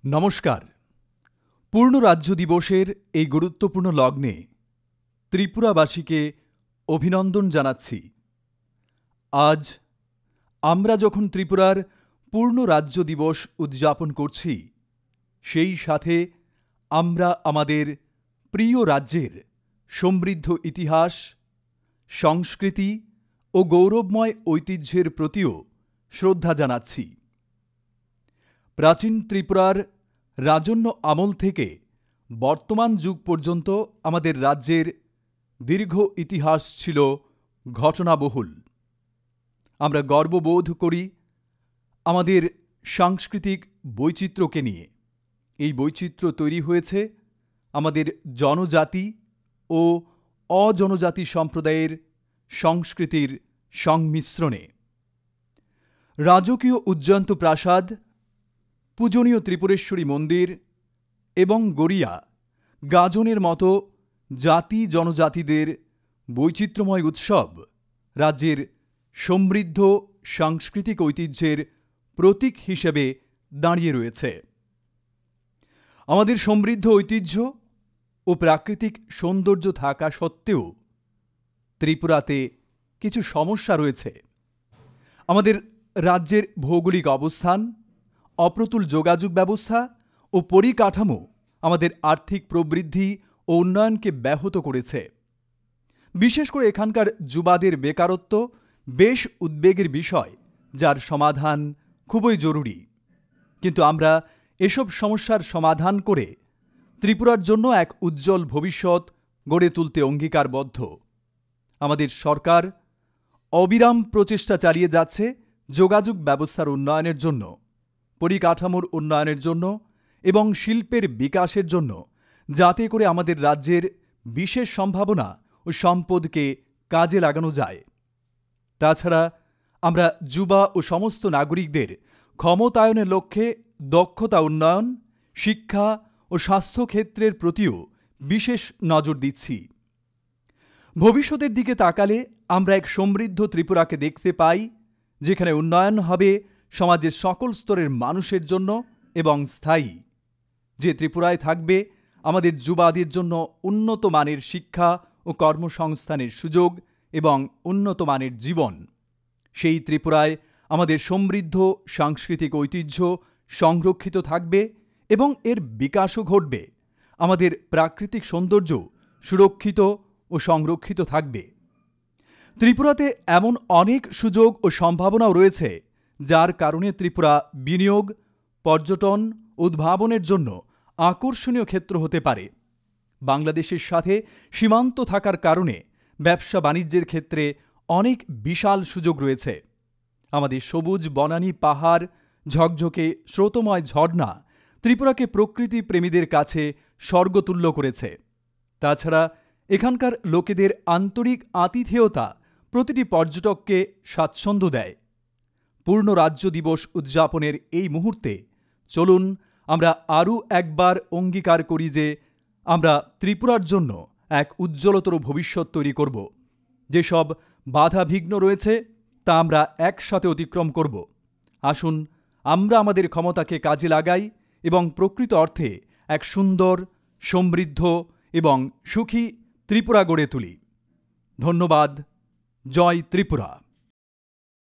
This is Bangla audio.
নমস্কার। পূর্ণ রাজ্য দিবসের এই গুরুত্বপূর্ণ লগ্নে ত্রিপুরাবাসীকে অভিনন্দন জানাচ্ছি। আজ আমরা যখন ত্রিপুরার পূর্ণ রাজ্য দিবস উদযাপন করছি, সেই সাথে আমরা আমাদের প্রিয় রাজ্যের সমৃদ্ধ ইতিহাস, সংস্কৃতি ও গৌরবময় ঐতিহ্যের প্রতিও শ্রদ্ধা জানাচ্ছি। প্রাচীন ত্রিপুরার রাজন্য আমল থেকে বর্তমান যুগ পর্যন্ত আমাদের রাজ্যের দীর্ঘ ইতিহাস ছিল ঘটনাবহুল। আমরা গর্ববোধ করি আমাদের সাংস্কৃতিক বৈচিত্র্যকে নিয়ে। এই বৈচিত্র্য তৈরি হয়েছে আমাদের জনজাতি ও অজনজাতি সম্প্রদায়ের সংস্কৃতির সংমিশ্রণে। রাজকীয় উজ্জয়ন্ত প্রাসাদ, পূজনীয় ত্রিপুরেশ্বরী মন্দির এবং গড়িয়া গাজনের মতো জাতি জনজাতিদের বৈচিত্র্যময় উৎসব রাজ্যের সমৃদ্ধ সাংস্কৃতিক ঐতিহ্যের প্রতীক হিসেবে দাঁড়িয়ে রয়েছে। আমাদের সমৃদ্ধ ঐতিহ্য ও প্রাকৃতিক সৌন্দর্য থাকা সত্ত্বেও ত্রিপুরাতে কিছু সমস্যা রয়েছে। আমাদের রাজ্যের ভৌগোলিক অবস্থান, অপ্রতুল যোগাযোগ ব্যবস্থা ও পরিকাঠামো আমাদের আর্থিক প্রবৃদ্ধি ও উন্নয়নকে ব্যাহত করেছে। বিশেষ করে এখানকার যুবাদের বেকারত্ব বেশ উদ্বেগের বিষয়, যার সমাধান খুবই জরুরি। কিন্তু আমরা এসব সমস্যার সমাধান করে ত্রিপুরার জন্য এক উজ্জ্বল ভবিষ্যৎ গড়ে তুলতে অঙ্গীকারবদ্ধ। আমাদের সরকার অবিরাম প্রচেষ্টা চালিয়ে যাচ্ছে যোগাযোগ ব্যবস্থার উন্নয়নের জন্য, পরিকাঠামোর উন্নয়নের জন্য এবং শিল্পের বিকাশের জন্য, যাতে করে আমাদের রাজ্যের বিশেষ সম্ভাবনা ও সম্পদকে কাজে লাগানো যায়। তাছাড়া আমরা যুবা ও সমস্ত নাগরিকদের ক্ষমতায়নের লক্ষ্যে দক্ষতা উন্নয়ন, শিক্ষা ও স্বাস্থ্যক্ষেত্রের প্রতিও বিশেষ নজর দিচ্ছি। ভবিষ্যতের দিকে তাকালে আমরা এক সমৃদ্ধ ত্রিপুরাকে দেখতে পাই, যেখানে উন্নয়ন হবে সমাজের সকল স্তরের মানুষের জন্য এবং স্থায়ী। যে ত্রিপুরায় থাকবে আমাদের যুবাদের জন্য উন্নত মানের শিক্ষা ও কর্মসংস্থানের সুযোগ এবং উন্নত মানের জীবন। সেই ত্রিপুরায় আমাদের সমৃদ্ধ সাংস্কৃতিক ঐতিহ্য সংরক্ষিত থাকবে এবং এর বিকাশও ঘটবে। আমাদের প্রাকৃতিক সৌন্দর্য সুরক্ষিত ও সংরক্ষিত থাকবে। ত্রিপুরাতে এমন অনেক সুযোগ ও সম্ভাবনাও রয়েছে, যার কারণে ত্রিপুরা বিনিয়োগ, পর্যটন, উদ্ভাবনের জন্য আকর্ষণীয় ক্ষেত্র হতে পারে। বাংলাদেশের সাথে সীমান্ত থাকার কারণে ব্যবসা বাণিজ্যের ক্ষেত্রে অনেক বিশাল সুযোগ রয়েছে। আমাদের সবুজ বনানী পাহাড়, ঝকঝকে স্রোতময় ঝর্ণা ত্রিপুরাকে প্রকৃতি প্রেমীদের কাছে স্বর্গতুল্য করেছে। তাছাড়া এখানকার লোকেদের আন্তরিক আতিথেয়তা প্রতিটি পর্যটককে স্বাচ্ছন্দ্য দেয়। পূর্ণ রাজ্য দিবস উদযাপনের এই মুহূর্তে চলুন আমরা আরও একবার অঙ্গীকার করি যে আমরা ত্রিপুরার জন্য এক উজ্জ্বলতর ভবিষ্যৎ তৈরি করব। যেসব বাধা বিঘ্ন রয়েছে তা আমরা একসাথে অতিক্রম করব। আসুন আমরা আমাদের ক্ষমতাকে কাজে লাগাই এবং প্রকৃত অর্থে এক সুন্দর, সমৃদ্ধ এবং সুখী ত্রিপুরা গড়ে তুলি। ধন্যবাদ। জয় ত্রিপুরা।